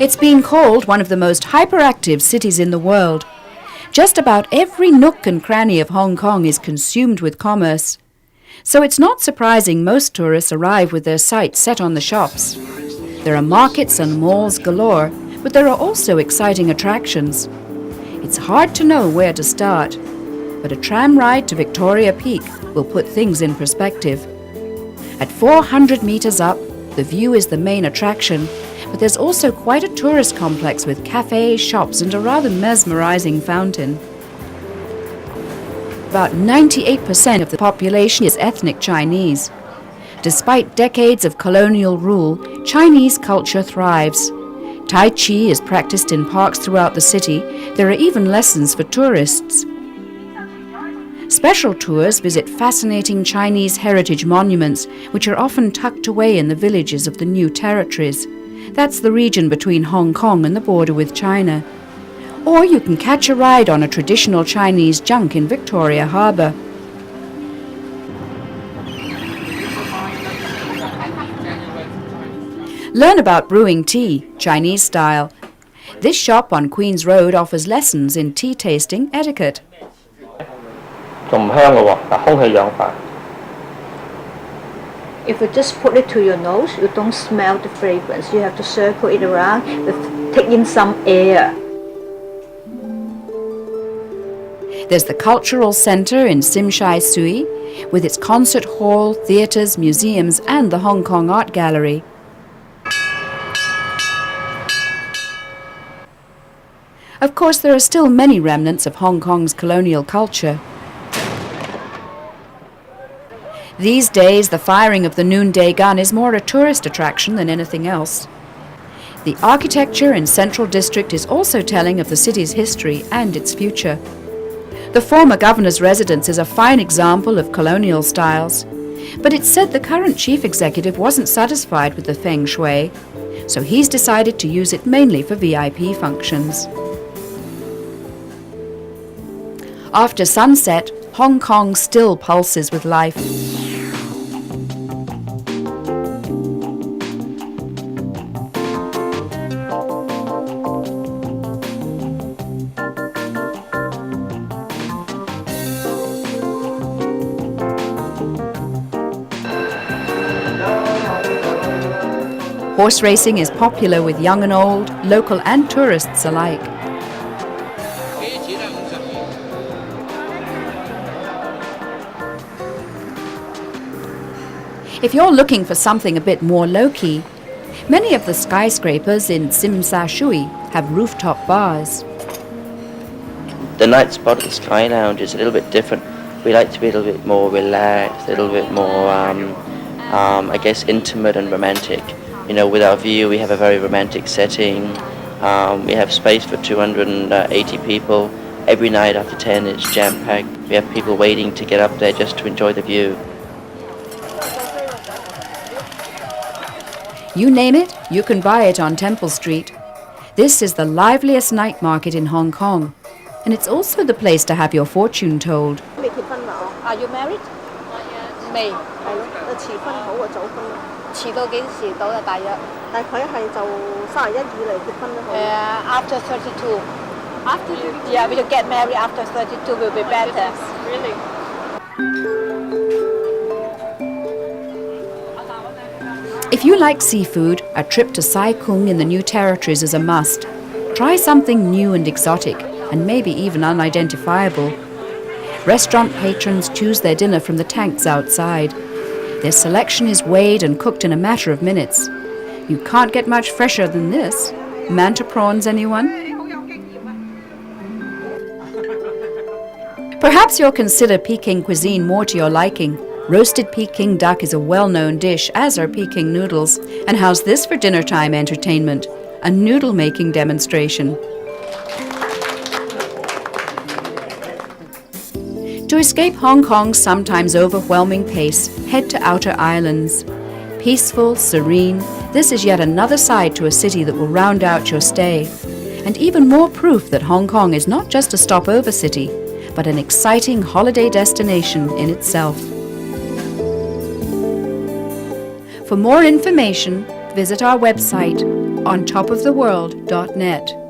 It's been called one of the most hyperactive cities in the world. Just about every nook and cranny of Hong Kong is consumed with commerce. So it's not surprising most tourists arrive with their sights set on the shops. There are markets and malls galore, but there are also exciting attractions. It's hard to know where to start, but a tram ride to Victoria Peak will put things in perspective. At 400 meters up, the view is the main attraction, but there's also quite a tourist complex with cafes, shops, and a rather mesmerizing fountain. About 98% of the population is ethnic Chinese. Despite decades of colonial rule, Chinese culture thrives. Tai Chi is practiced in parks throughout the city. There are even lessons for tourists. Special tours visit fascinating Chinese heritage monuments, which are often tucked away in the villages of the new territories. That's the region between Hong Kong and the border with China. Or you can catch a ride on a traditional Chinese junk in Victoria Harbour. Learn about brewing tea, Chinese style. This shop on Queen's Road offers lessons in tea tasting etiquette. 仲唔香嘅喎，嗱空氣氧化。 If you just put it to your nose, you don't smell the fragrance. You have to circle it around, take in some air. There's the Cultural Centre in Tsim Sha Tsui, with its concert hall, theatres, museums, and the Hong Kong Art Gallery. Of course, there are still many remnants of Hong Kong's colonial culture. These days, the firing of the noonday gun is more a tourist attraction than anything else. The architecture in Central District is also telling of the city's history and its future. The former governor's residence is a fine example of colonial styles, but it's said the current chief executive wasn't satisfied with the feng shui, so he's decided to use it mainly for VIP functions. After sunset, Hong Kong still pulses with life. Horse racing is popular with young and old, local and tourists alike. If you're looking for something a bit more low-key, many of the skyscrapers in Tsim Sha Tsui have rooftop bars. The night spot at the Sky Lounge is a little bit different. We like to be a little bit more relaxed, a little bit more, I guess, intimate and romantic. You know, with our view, we have a very romantic setting. We have space for 280 people. Every night after 10, it's jam-packed. We have people waiting to get up there just to enjoy the view. You name it, you can buy it on Temple Street. This is the liveliest night market in Hong Kong, and it's also the place to have your fortune told. Are you married? 未，係咯，遲婚好啊，早婚啊？遲到幾時到啊？大約但係佢係就31以嚟結婚啦。after 32. After 32? Yeah, we will get married after 32 will be better. Really? If you like seafood, a trip to Sai Kung in the New Territories is a must. Try something new and exotic, and maybe even unidentifiable. Restaurant patrons choose their dinner from the tanks outside. Their selection is weighed and cooked in a matter of minutes. You can't get much fresher than this. Manta prawns, anyone? Perhaps you'll consider Peking cuisine more to your liking. Roasted Peking duck is a well-known dish, as are Peking noodles. And how's this for dinner-time entertainment? A noodle-making demonstration. To escape Hong Kong's sometimes overwhelming pace, head to outer islands. Peaceful, serene, this is yet another side to a city that will round out your stay. And even more proof that Hong Kong is not just a stopover city, but an exciting holiday destination in itself. For more information, visit our website on topoftheworld.net.